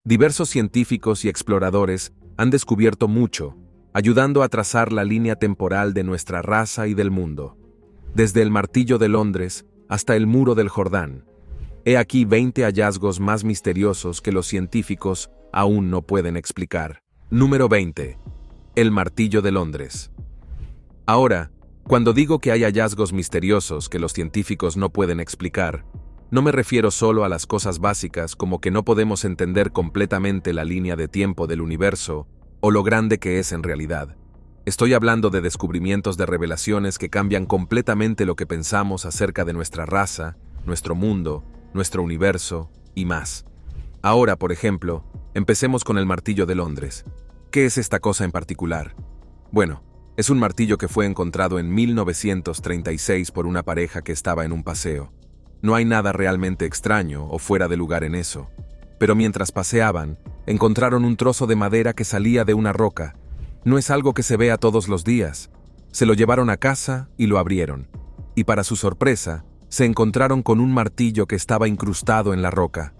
Diversos científicos y exploradores han descubierto mucho, ayudando a trazar la línea temporal de nuestra raza y del mundo. Desde el Martillo de Londres hasta el Muro del Jordán. He aquí 20 hallazgos más misteriosos que los científicos aún no pueden explicar. Número 20. El Martillo de Londres. Ahora, cuando digo que hay hallazgos misteriosos que los científicos no pueden explicar, no me refiero solo a las cosas básicas como que no podemos entender completamente la línea de tiempo del universo o lo grande que es en realidad. Estoy hablando de descubrimientos de revelaciones que cambian completamente lo que pensamos acerca de nuestra raza, nuestro mundo, nuestro universo y más. Ahora, por ejemplo, empecemos con el Martillo de Londres. ¿Qué es esta cosa en particular? Bueno, es un martillo que fue encontrado en 1936 por una pareja que estaba en un paseo. No hay nada realmente extraño o fuera de lugar en eso. Pero mientras paseaban, encontraron un trozo de madera que salía de una roca. No es algo que se vea todos los días. Se lo llevaron a casa y lo abrieron. Y para su sorpresa, se encontraron con un martillo que estaba incrustado en la roca.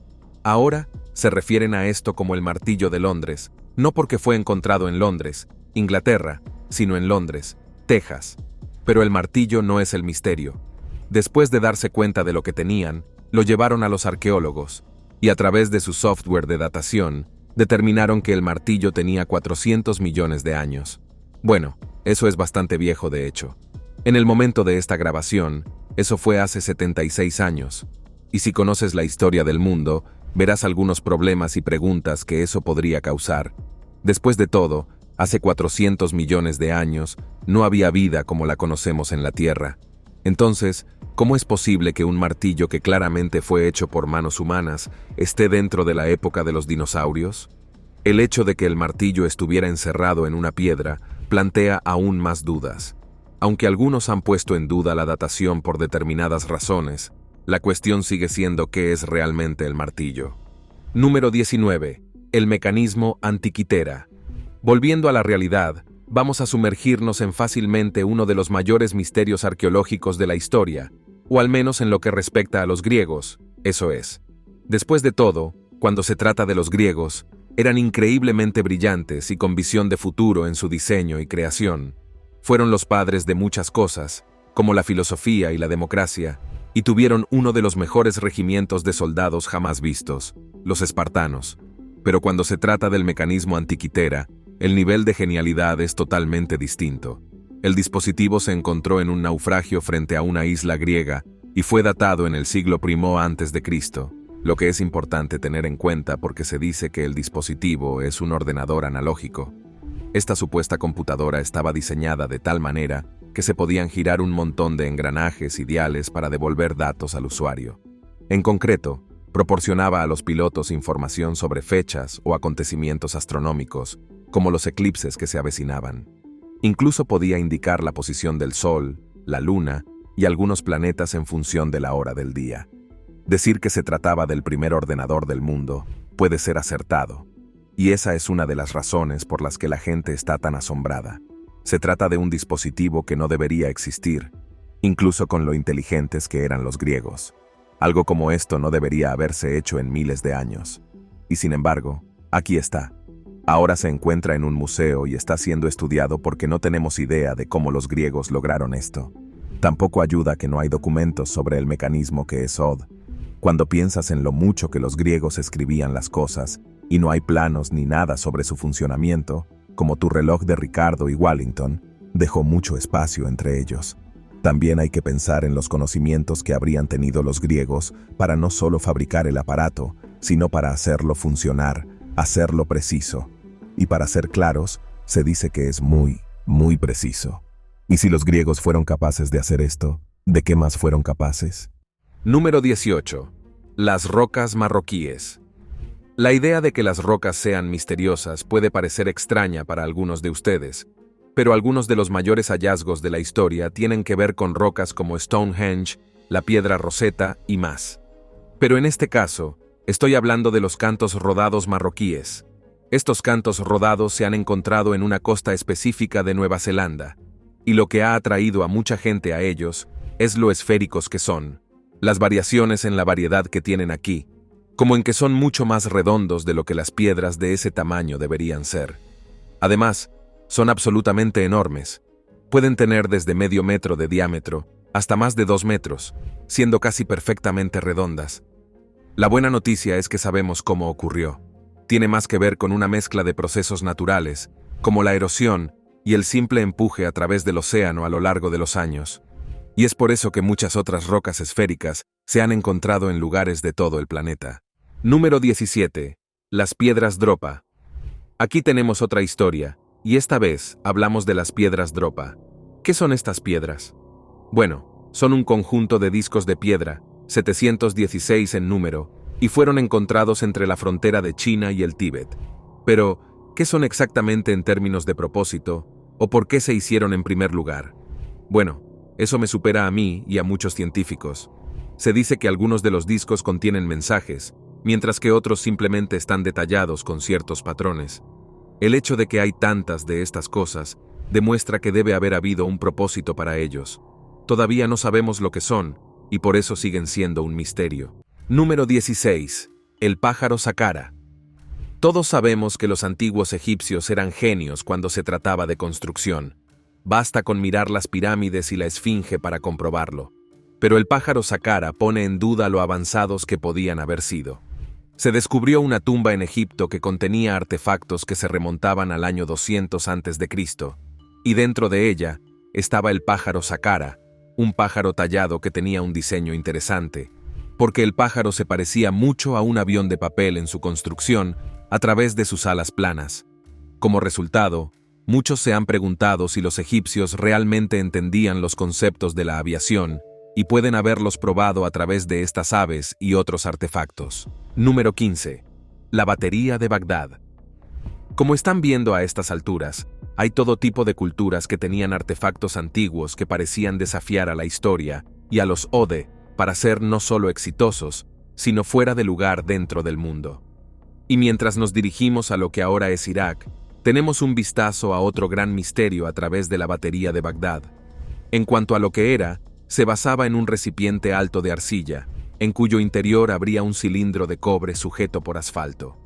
Ahora, se refieren a esto como el Martillo de Londres, no porque fue encontrado en Londres, Inglaterra, sino en Londres, Texas. Pero el martillo no es el misterio. Después de darse cuenta de lo que tenían, lo llevaron a los arqueólogos, y a través de su software de datación, determinaron que el martillo tenía 400 millones de años. Bueno, eso es bastante viejo de hecho. En el momento de esta grabación, eso fue hace 76 años. Y si conoces la historia del mundo, verás algunos problemas y preguntas que eso podría causar. Después de todo, hace 400 millones de años, no había vida como la conocemos en la Tierra. Entonces, ¿cómo es posible que un martillo que claramente fue hecho por manos humanas esté dentro de la época de los dinosaurios? El hecho de que el martillo estuviera encerrado en una piedra plantea aún más dudas. Aunque algunos han puesto en duda la datación por determinadas razones, la cuestión sigue siendo qué es realmente el martillo. Número 19. El mecanismo Antiquitera. Volviendo a la realidad, vamos a sumergirnos en fácilmente uno de los mayores misterios arqueológicos de la historia, o al menos en lo que respecta a los griegos, eso es. Después de todo, cuando se trata de los griegos, eran increíblemente brillantes y con visión de futuro en su diseño y creación. Fueron los padres de muchas cosas, como la filosofía y la democracia, y tuvieron uno de los mejores regimientos de soldados jamás vistos, los espartanos. Pero cuando se trata del mecanismo Antiquitera, el nivel de genialidad es totalmente distinto. El dispositivo se encontró en un naufragio frente a una isla griega y fue datado en el siglo I a.C., lo que es importante tener en cuenta porque se dice que el dispositivo es un ordenador analógico. Esta supuesta computadora estaba diseñada de tal manera que se podían girar un montón de engranajes y diales para devolver datos al usuario. En concreto, proporcionaba a los pilotos información sobre fechas o acontecimientos astronómicos, como los eclipses que se avecinaban. Incluso podía indicar la posición del Sol, la Luna y algunos planetas en función de la hora del día. Decir que se trataba del primer ordenador del mundo puede ser acertado, y esa es una de las razones por las que la gente está tan asombrada. Se trata de un dispositivo que no debería existir, incluso con lo inteligentes que eran los griegos. Algo como esto no debería haberse hecho en miles de años. Y sin embargo, aquí está. Ahora se encuentra en un museo y está siendo estudiado porque no tenemos idea de cómo los griegos lograron esto. Tampoco ayuda que no hay documentos sobre el mecanismo que es OD. Cuando piensas en lo mucho que los griegos escribían las cosas y no hay planos ni nada sobre su funcionamiento, como tu reloj de Ricardo y Wellington, dejó mucho espacio entre ellos. También hay que pensar en los conocimientos que habrían tenido los griegos para no solo fabricar el aparato, sino para hacerlo funcionar, hacerlo preciso. Y para ser claros, se dice que es muy, muy preciso. Y si los griegos fueron capaces de hacer esto, ¿de qué más fueron capaces? Número 18. Las rocas marroquíes. La idea de que las rocas sean misteriosas puede parecer extraña para algunos de ustedes, pero algunos de los mayores hallazgos de la historia tienen que ver con rocas como Stonehenge, la Piedra Rosetta y más. Pero en este caso, estoy hablando de los cantos rodados marroquíes. Estos cantos rodados se han encontrado en una costa específica de Nueva Zelanda, y lo que ha atraído a mucha gente a ellos es lo esféricos que son, las variaciones en la variedad que tienen aquí. como en que son mucho más redondos de lo que las piedras de ese tamaño deberían ser. Además, son absolutamente enormes. Pueden tener desde medio metro de diámetro hasta más de 2 metros, siendo casi perfectamente redondas. La buena noticia es que sabemos cómo ocurrió. Tiene más que ver con una mezcla de procesos naturales, como la erosión y el simple empuje a través del océano a lo largo de los años. Y es por eso que muchas otras rocas esféricas se han encontrado en lugares de todo el planeta. Número 17. Las piedras Dropa. Aquí tenemos otra historia, y esta vez hablamos de las piedras Dropa. ¿Qué son estas piedras? Bueno, son un conjunto de discos de piedra, 716 en número, y fueron encontrados entre la frontera de China y el Tíbet. Pero, ¿qué son exactamente en términos de propósito, o por qué se hicieron en primer lugar? Bueno, eso me supera a mí y a muchos científicos. Se dice que algunos de los discos contienen mensajes, mientras que otros simplemente están detallados con ciertos patrones. El hecho de que hay tantas de estas cosas demuestra que debe haber habido un propósito para ellos. Todavía no sabemos lo que son, y por eso siguen siendo un misterio. Número 16. El pájaro Saqqara. Todos sabemos que los antiguos egipcios eran genios cuando se trataba de construcción. Basta con mirar las pirámides y la esfinge para comprobarlo. Pero el pájaro Saqqara pone en duda lo avanzados que podían haber sido. Se descubrió una tumba en Egipto que contenía artefactos que se remontaban al año 200 a.C., y dentro de ella estaba el pájaro Saqqara, un pájaro tallado que tenía un diseño interesante, porque el pájaro se parecía mucho a un avión de papel en su construcción a través de sus alas planas. Como resultado, muchos se han preguntado si los egipcios realmente entendían los conceptos de la aviación y pueden haberlos probado a través de estas aves y otros artefactos. Número 15. La batería de Bagdad. Como están viendo a estas alturas, hay todo tipo de culturas que tenían artefactos antiguos que parecían desafiar a la historia y a los Ode para ser no solo exitosos, sino fuera de lugar dentro del mundo. Y mientras nos dirigimos a lo que ahora es Irak, tenemos un vistazo a otro gran misterio a través de la batería de Bagdad. En cuanto a lo que era, se basaba en un recipiente alto de arcilla, en cuyo interior habría un cilindro de cobre sujeto por asfalto.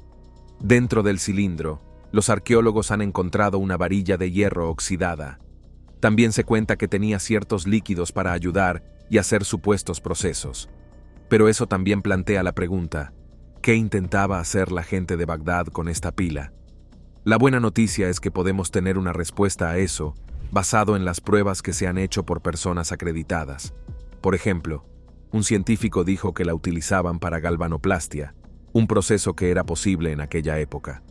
Dentro del cilindro, los arqueólogos han encontrado una varilla de hierro oxidada. También se cuenta que tenía ciertos líquidos para ayudar y hacer supuestos procesos. Pero eso también plantea la pregunta, ¿qué intentaba hacer la gente de Bagdad con esta pila? La buena noticia es que podemos tener una respuesta a eso, basado en las pruebas que se han hecho por personas acreditadas. Por ejemplo, un científico dijo que la utilizaban para galvanoplastia, un proceso que era posible en aquella época.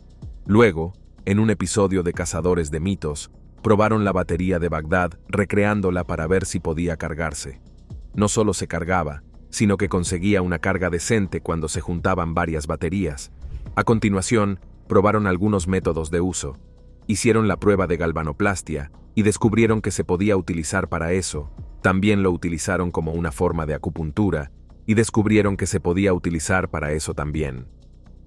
Luego, en un episodio de Cazadores de Mitos, probaron la batería de Bagdad recreándola para ver si podía cargarse. No solo se cargaba, sino que conseguía una carga decente cuando se juntaban varias baterías. A continuación, probaron algunos métodos de uso. Hicieron la prueba de galvanoplastia y descubrieron que se podía utilizar para eso. También lo utilizaron como una forma de acupuntura y descubrieron que se podía utilizar para eso también.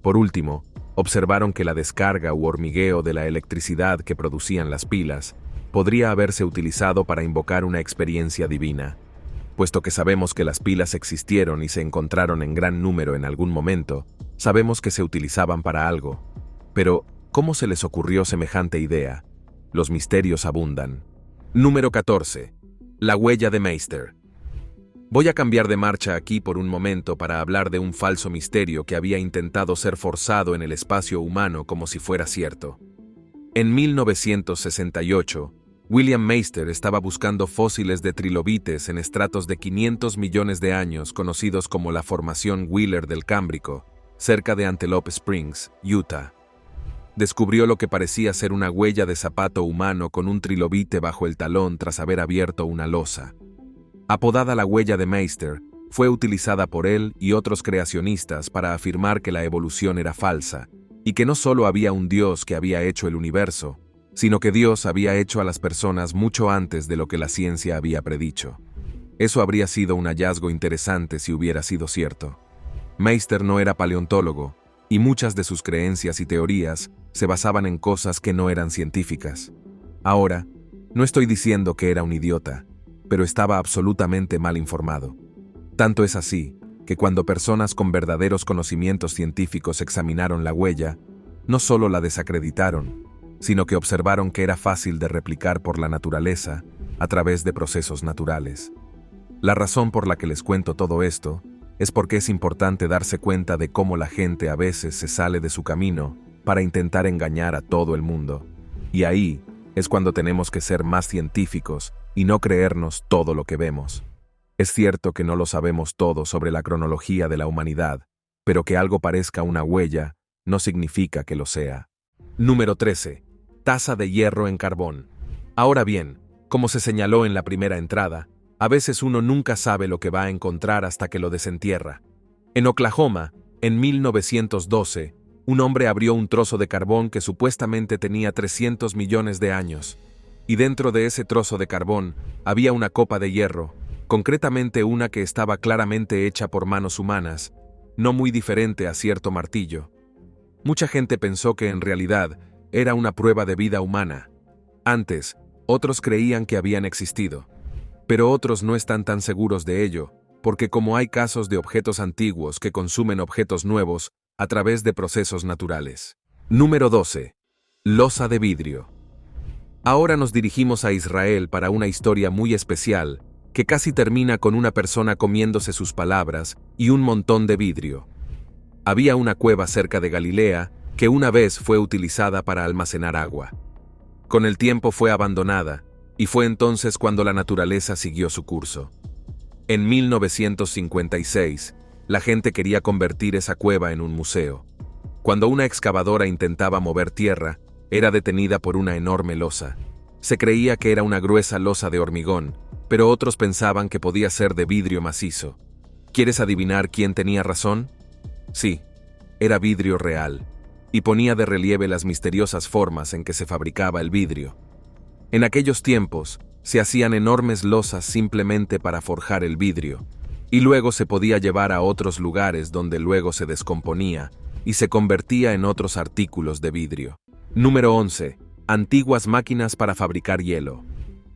Por último, observaron que la descarga u hormigueo de la electricidad que producían las pilas podría haberse utilizado para invocar una experiencia divina. Puesto que sabemos que las pilas existieron y se encontraron en gran número en algún momento, sabemos que se utilizaban para algo. Pero, ¿cómo se les ocurrió semejante idea? Los misterios abundan. Número 14. La huella de Meister. Voy a cambiar de marcha aquí por un momento para hablar de un falso misterio que había intentado ser forzado en el espacio humano como si fuera cierto. En 1968, William Meister estaba buscando fósiles de trilobites en estratos de 500 millones de años conocidos como la Formación Wheeler del Cámbrico, cerca de Antelope Springs, Utah. Descubrió lo que parecía ser una huella de zapato humano con un trilobite bajo el talón tras haber abierto una losa. Apodada la huella de Meister, fue utilizada por él y otros creacionistas para afirmar que la evolución era falsa, y que no solo había un Dios que había hecho el universo, sino que Dios había hecho a las personas mucho antes de lo que la ciencia había predicho. Eso habría sido un hallazgo interesante si hubiera sido cierto. Meister no era paleontólogo, y muchas de sus creencias y teorías se basaban en cosas que no eran científicas. Ahora, no estoy diciendo que era un idiota, pero estaba absolutamente mal informado. Tanto es así, que cuando personas con verdaderos conocimientos científicos examinaron la huella, no solo la desacreditaron, sino que observaron que era fácil de replicar por la naturaleza a través de procesos naturales. La razón por la que les cuento todo esto es porque es importante darse cuenta de cómo la gente a veces se sale de su camino para intentar engañar a todo el mundo. Y ahí es cuando tenemos que ser más científicos y no creernos todo lo que vemos. Es cierto que no lo sabemos todo sobre la cronología de la humanidad, pero que algo parezca una huella no significa que lo sea. Número 13. Taza de hierro en carbón. Ahora bien, como se señaló en la primera entrada, a veces uno nunca sabe lo que va a encontrar hasta que lo desentierra. En Oklahoma, en 1912, un hombre abrió un trozo de carbón que supuestamente tenía 300 millones de años, y dentro de ese trozo de carbón había una copa de hierro, concretamente una que estaba claramente hecha por manos humanas, no muy diferente a cierto martillo. Mucha gente pensó que en realidad era una prueba de vida humana. Antes, otros creían que habían existido. Pero otros no están tan seguros de ello, porque como hay casos de objetos antiguos que consumen objetos nuevos a través de procesos naturales. Número 12. Losa de vidrio. Ahora nos dirigimos a Israel para una historia muy especial, que casi termina con una persona comiéndose sus palabras y un montón de vidrio. Había una cueva cerca de Galilea que una vez fue utilizada para almacenar agua. Con el tiempo fue abandonada, y fue entonces cuando la naturaleza siguió su curso. En 1956, la gente quería convertir esa cueva en un museo. Cuando una excavadora intentaba mover tierra, era detenida por una enorme losa. Se creía que era una gruesa losa de hormigón, pero otros pensaban que podía ser de vidrio macizo. ¿Quieres adivinar quién tenía razón? Sí, era vidrio real, y ponía de relieve las misteriosas formas en que se fabricaba el vidrio. En aquellos tiempos, se hacían enormes losas simplemente para forjar el vidrio, y luego se podía llevar a otros lugares donde luego se descomponía y se convertía en otros artículos de vidrio. Número 11. Antiguas máquinas para fabricar hielo.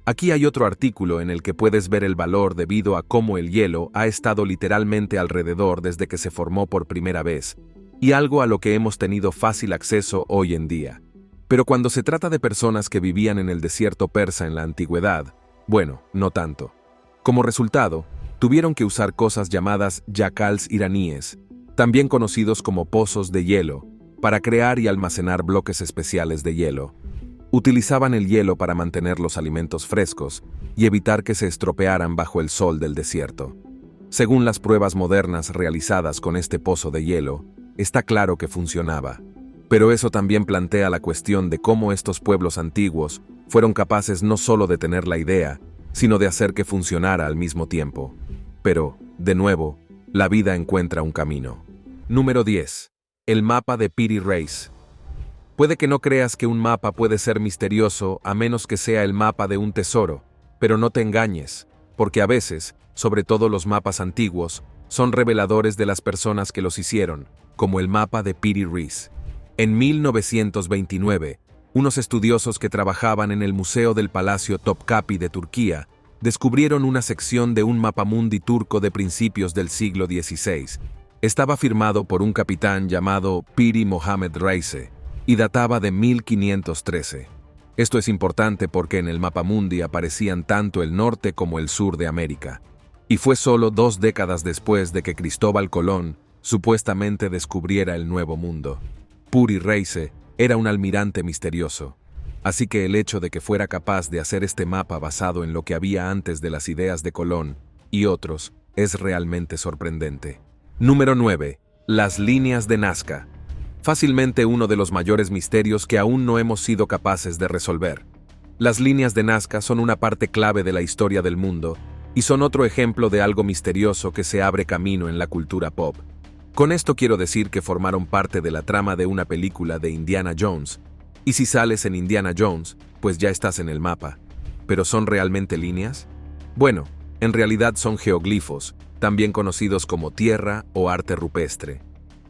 Aquí hay otro artículo en el que puedes ver el valor debido a cómo el hielo ha estado literalmente alrededor desde que se formó por primera vez, y algo a lo que hemos tenido fácil acceso hoy en día. Pero cuando se trata de personas que vivían en el desierto persa en la antigüedad, bueno, no tanto. Como resultado, tuvieron que usar cosas llamadas yacals iraníes, también conocidos como pozos de hielo, para crear y almacenar bloques especiales de hielo. Utilizaban el hielo para mantener los alimentos frescos y evitar que se estropearan bajo el sol del desierto. Según las pruebas modernas realizadas con este pozo de hielo, está claro que funcionaba. Pero eso también plantea la cuestión de cómo estos pueblos antiguos fueron capaces no solo de tener la idea, sino de hacer que funcionara al mismo tiempo. Pero, de nuevo, la vida encuentra un camino. Número 10. El mapa de Piri Reis. Puede que no creas que un mapa puede ser misterioso a menos que sea el mapa de un tesoro, pero no te engañes, porque a veces, sobre todo los mapas antiguos, son reveladores de las personas que los hicieron, como el mapa de Piri Reis. En 1929, unos estudiosos que trabajaban en el Museo del Palacio Topkapi de Turquía descubrieron una sección de un mapamundi turco de principios del siglo XVI. Estaba firmado por un capitán llamado Piri Mohamed Reise y databa de 1513. Esto es importante porque en el mapamundi aparecían tanto el norte como el sur de América. Y fue solo 2 décadas después de que Cristóbal Colón supuestamente descubriera el Nuevo Mundo. Piri Reise era un almirante misterioso, así que el hecho de que fuera capaz de hacer este mapa basado en lo que había antes de las ideas de Colón y otros es realmente sorprendente. Número 9. Las líneas de Nazca. Fácilmente uno de los mayores misterios que aún no hemos sido capaces de resolver. Las líneas de Nazca son una parte clave de la historia del mundo y son otro ejemplo de algo misterioso que se abre camino en la cultura pop. Con esto quiero decir que formaron parte de la trama de una película de Indiana Jones, y si sales en Indiana Jones, pues ya estás en el mapa. ¿Pero son realmente líneas? Bueno, en realidad son geoglifos, también conocidos como tierra o arte rupestre.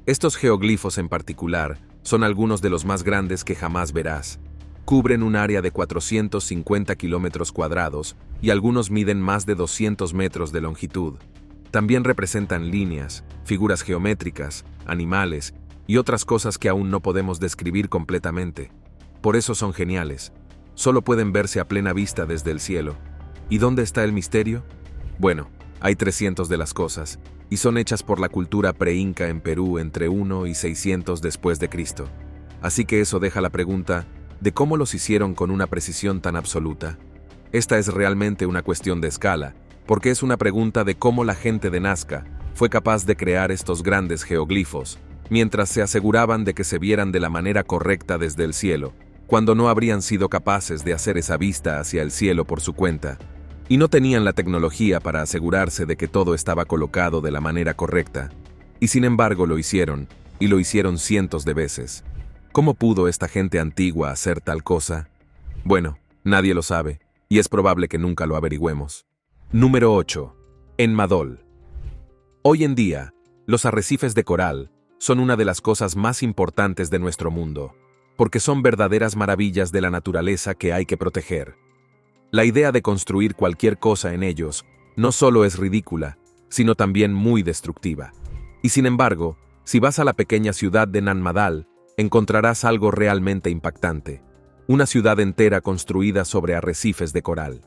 Estos geoglifos en particular son algunos de los más grandes que jamás verás. Cubren un área de 450 kilómetros cuadrados y algunos miden más de 200 metros de longitud. También representan líneas, figuras geométricas, animales y otras cosas que aún no podemos describir completamente. Por eso son geniales. Solo pueden verse a plena vista desde el cielo. ¿Y dónde está el misterio? Bueno, hay 300 de las cosas, y son hechas por la cultura pre-inca en Perú entre 1 y 600 después de Cristo. Así que eso deja la pregunta de cómo los hicieron con una precisión tan absoluta. Esta es realmente una cuestión de escala, porque es una pregunta de cómo la gente de Nazca fue capaz de crear estos grandes geoglifos, mientras se aseguraban de que se vieran de la manera correcta desde el cielo, cuando no habrían sido capaces de hacer esa vista hacia el cielo por su cuenta, y no tenían la tecnología para asegurarse de que todo estaba colocado de la manera correcta. Y sin embargo lo hicieron, y lo hicieron cientos de veces. ¿Cómo pudo esta gente antigua hacer tal cosa? Bueno, nadie lo sabe, y es probable que nunca lo averigüemos. Número 8. En Madol. Hoy en día, los arrecifes de coral son una de las cosas más importantes de nuestro mundo, porque son verdaderas maravillas de la naturaleza que hay que proteger. La idea de construir cualquier cosa en ellos no solo es ridícula, sino también muy destructiva. Y sin embargo, si vas a la pequeña ciudad de Nanmadal, encontrarás algo realmente impactante. Una ciudad entera construida sobre arrecifes de coral.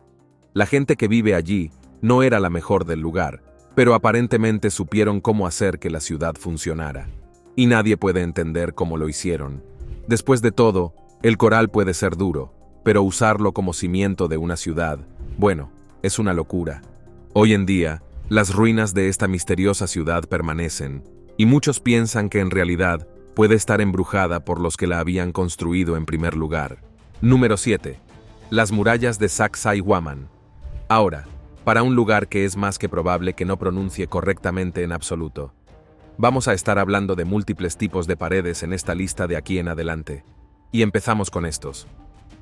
La gente que vive allí no era la mejor del lugar, pero aparentemente supieron cómo hacer que la ciudad funcionara. Y nadie puede entender cómo lo hicieron. Después de todo, el coral puede ser duro, pero usarlo como cimiento de una ciudad, bueno, es una locura. Hoy en día, las ruinas de esta misteriosa ciudad permanecen, y muchos piensan que en realidad puede estar embrujada por los que la habían construido en primer lugar. Número 7. Las murallas de Sacsayhuaman. Ahora, para un lugar que es más que probable que no pronuncie correctamente en absoluto. Vamos a estar hablando de múltiples tipos de paredes en esta lista de aquí en adelante. Y empezamos con estos.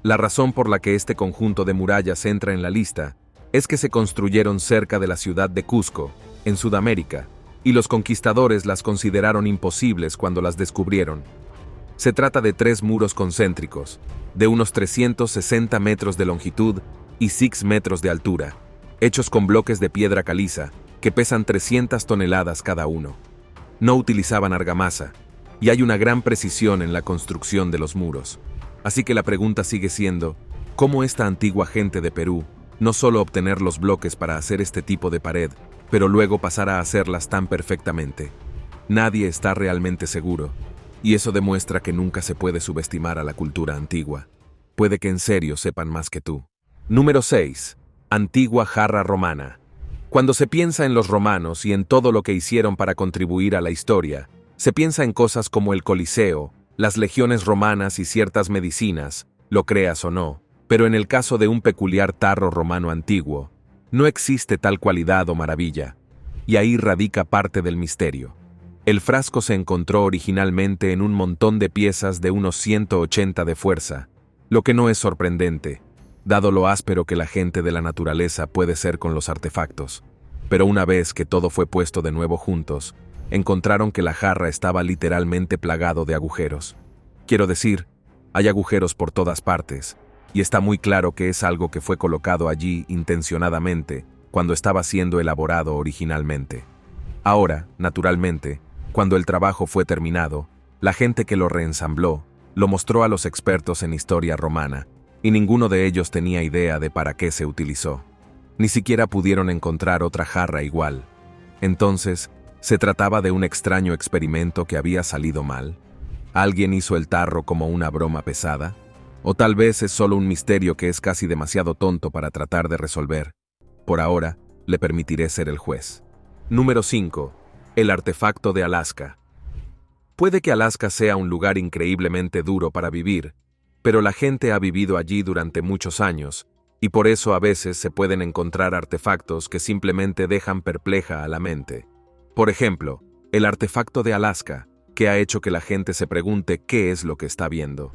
La razón por la que este conjunto de murallas entra en la lista es que se construyeron cerca de la ciudad de Cusco, en Sudamérica, y los conquistadores las consideraron imposibles cuando las descubrieron. Se trata de 3 muros concéntricos, de unos 360 metros de longitud y 6 metros de altura, hechos con bloques de piedra caliza, que pesan 300 toneladas cada uno. No utilizaban argamasa, y hay una gran precisión en la construcción de los muros. Así que la pregunta sigue siendo, ¿cómo esta antigua gente de Perú no solo obtener los bloques para hacer este tipo de pared, pero luego pasar a hacerlas tan perfectamente? Nadie está realmente seguro, y eso demuestra que nunca se puede subestimar a la cultura antigua. Puede que en serio sepan más que tú. Número 6. Antigua jarra romana. Cuando se piensa en los romanos y en todo lo que hicieron para contribuir a la historia, se piensa en cosas como el Coliseo, las legiones romanas y ciertas medicinas, lo creas o no, pero en el caso de un peculiar tarro romano antiguo, no existe tal cualidad o maravilla, y ahí radica parte del misterio. El frasco se encontró originalmente en un montón de piezas de unos 180 de fuerza, lo que no es sorprendente, dado lo áspero que la gente de la naturaleza puede ser con los artefactos. Pero una vez que todo fue puesto de nuevo juntos, encontraron que la jarra estaba literalmente plagado de agujeros. Quiero decir, hay agujeros por todas partes, y está muy claro que es algo que fue colocado allí intencionadamente cuando estaba siendo elaborado originalmente. Ahora, naturalmente, cuando el trabajo fue terminado, la gente que lo reensambló lo mostró a los expertos en historia romana, y ninguno de ellos tenía idea de para qué se utilizó. Ni siquiera pudieron encontrar otra jarra igual. Entonces, ¿se trataba de un extraño experimento que había salido mal? ¿Alguien hizo el tarro como una broma pesada? ¿O tal vez es solo un misterio que es casi demasiado tonto para tratar de resolver? Por ahora, le permitiré ser el juez. Número 5. El artefacto de Alaska. Puede que Alaska sea un lugar increíblemente duro para vivir, pero la gente ha vivido allí durante muchos años, y por eso a veces se pueden encontrar artefactos que simplemente dejan perpleja a la mente. Por ejemplo, el artefacto de Alaska, que ha hecho que la gente se pregunte qué es lo que está viendo.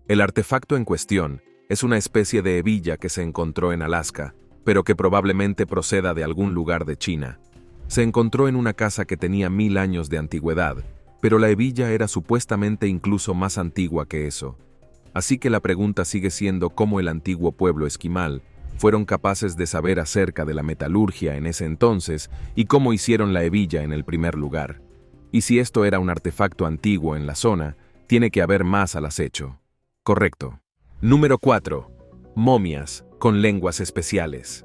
El artefacto en cuestión es una especie de hebilla que se encontró en Alaska, pero que probablemente proceda de algún lugar de China. Se encontró en una casa que tenía 1000 años de antigüedad, pero la hebilla era supuestamente incluso más antigua que eso. Así que la pregunta sigue siendo cómo el antiguo pueblo esquimal fueron capaces de saber acerca de la metalurgia en ese entonces y cómo hicieron la hebilla en el primer lugar. Y si esto era un artefacto antiguo en la zona, tiene que haber más al acecho. Correcto. Número 4. Momias con lenguas especiales.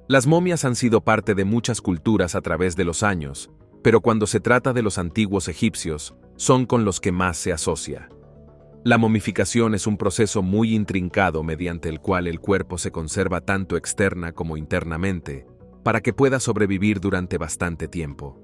Las momias han sido parte de muchas culturas a través de los años, pero cuando se trata de los antiguos egipcios, son con los que más se asocia. La momificación es un proceso muy intrincado mediante el cual el cuerpo se conserva tanto externa como internamente, para que pueda sobrevivir durante bastante tiempo.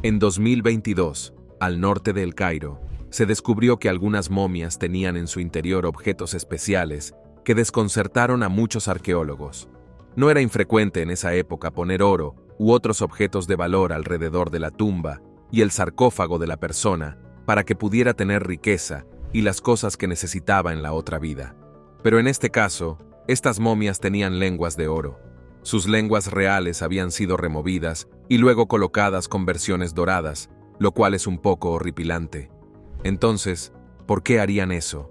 En 2022, al norte de El Cairo, se descubrió que algunas momias tenían en su interior objetos especiales que desconcertaron a muchos arqueólogos. No era infrecuente en esa época poner oro u otros objetos de valor alrededor de la tumba y el sarcófago de la persona para que pudiera tener riqueza y las cosas que necesitaba en la otra vida. Pero en este caso, estas momias tenían lenguas de oro. Sus lenguas reales habían sido removidas y luego colocadas con versiones doradas, lo cual es un poco horripilante. Entonces, ¿por qué harían eso?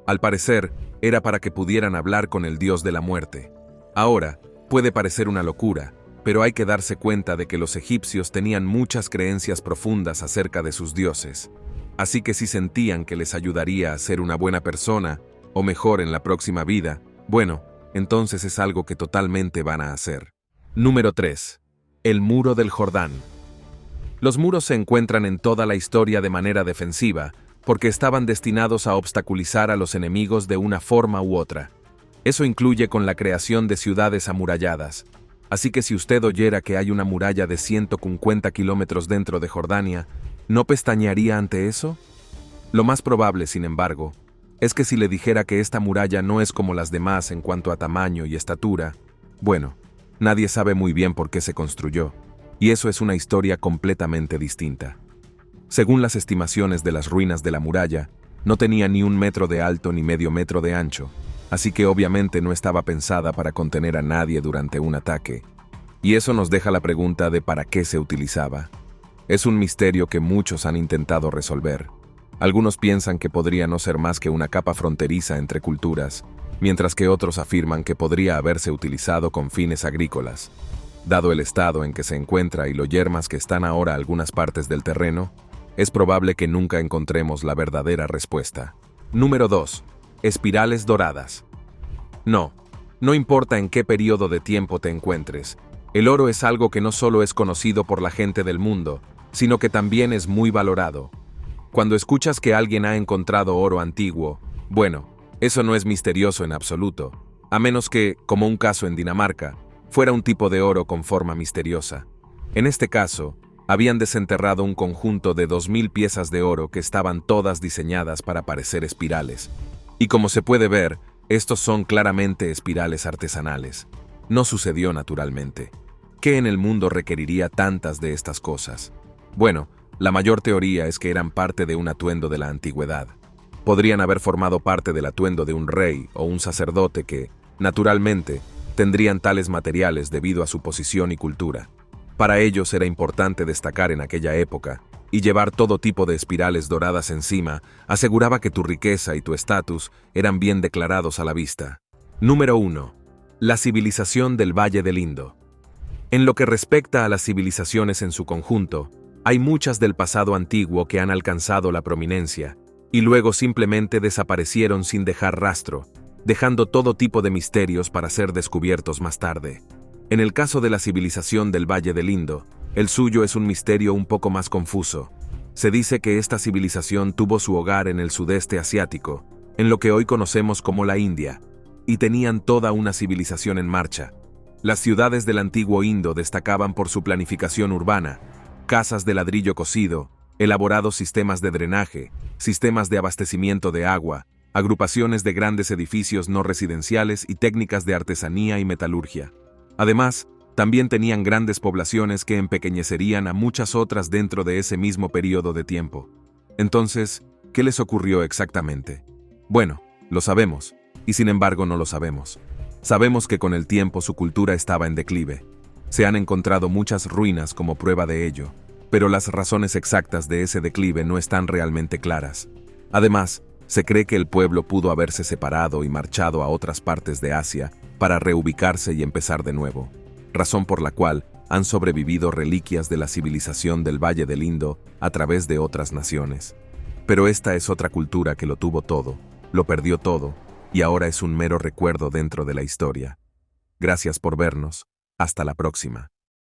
Al parecer, era para que pudieran hablar con el dios de la muerte. Ahora, puede parecer una locura, pero hay que darse cuenta de que los egipcios tenían muchas creencias profundas acerca de sus dioses. Así que si sentían que les ayudaría a ser una buena persona, o mejor en la próxima vida, bueno, entonces es algo que totalmente van a hacer. Número 3. El muro del Jordán. Los muros se encuentran en toda la historia de manera defensiva, porque estaban destinados a obstaculizar a los enemigos de una forma u otra. Eso incluye con la creación de ciudades amuralladas. Así que si usted oyera que hay una muralla de 150 kilómetros dentro de Jordania, ¿no pestañearía ante eso? Lo más probable, sin embargo, es que si le dijera que esta muralla no es como las demás en cuanto a tamaño y estatura, bueno, nadie sabe muy bien por qué se construyó, y eso es una historia completamente distinta. Según las estimaciones de las ruinas de la muralla, no tenía ni 1 metro de alto ni medio metro de ancho, así que obviamente no estaba pensada para contener a nadie durante un ataque. Y eso nos deja la pregunta de para qué se utilizaba. Es un misterio que muchos han intentado resolver. Algunos piensan que podría no ser más que una capa fronteriza entre culturas, mientras que otros afirman que podría haberse utilizado con fines agrícolas. Dado el estado en que se encuentra y lo yermas que están ahora algunas partes del terreno, es probable que nunca encontremos la verdadera respuesta. Número 2. Espirales doradas. No importa en qué periodo de tiempo te encuentres, el oro es algo que no solo es conocido por la gente del mundo, sino que también es muy valorado. Cuando escuchas que alguien ha encontrado oro antiguo, bueno, eso no es misterioso en absoluto, a menos que, como un caso en Dinamarca, fuera un tipo de oro con forma misteriosa. En este caso, habían desenterrado un conjunto de 2000 piezas de oro que estaban todas diseñadas para parecer espirales. Y como se puede ver, estos son claramente espirales artesanales. No sucedió naturalmente. ¿Qué en el mundo requeriría tantas de estas cosas? Bueno, la mayor teoría es que eran parte de un atuendo de la antigüedad. Podrían haber formado parte del atuendo de un rey o un sacerdote que, naturalmente, tendrían tales materiales debido a su posición y cultura. Para ellos era importante destacar en aquella época, y llevar todo tipo de espirales doradas encima aseguraba que tu riqueza y tu estatus eran bien declarados a la vista. Número 1. La civilización del Valle del Indo. En lo que respecta a las civilizaciones en su conjunto, hay muchas del pasado antiguo que han alcanzado la prominencia, y luego simplemente desaparecieron sin dejar rastro, dejando todo tipo de misterios para ser descubiertos más tarde. En el caso de la civilización del Valle del Indo, el suyo es un misterio un poco más confuso. Se dice que esta civilización tuvo su hogar en el sudeste asiático, en lo que hoy conocemos como la India, y tenían toda una civilización en marcha. Las ciudades del antiguo Indo destacaban por su planificación urbana, casas de ladrillo cocido, elaborados sistemas de drenaje, sistemas de abastecimiento de agua, agrupaciones de grandes edificios no residenciales y técnicas de artesanía y metalurgia. Además, también tenían grandes poblaciones que empequeñecerían a muchas otras dentro de ese mismo periodo de tiempo. Entonces, ¿qué les ocurrió exactamente? Bueno, lo sabemos, y sin embargo no lo sabemos. Sabemos que con el tiempo su cultura estaba en declive. Se han encontrado muchas ruinas como prueba de ello, pero las razones exactas de ese declive no están realmente claras. Además, se cree que el pueblo pudo haberse separado y marchado a otras partes de Asia, para reubicarse y empezar de nuevo, razón por la cual han sobrevivido reliquias de la civilización del Valle del Indo a través de otras naciones. Pero esta es otra cultura que lo tuvo todo, lo perdió todo, y ahora es un mero recuerdo dentro de la historia. Gracias por vernos. Hasta la próxima.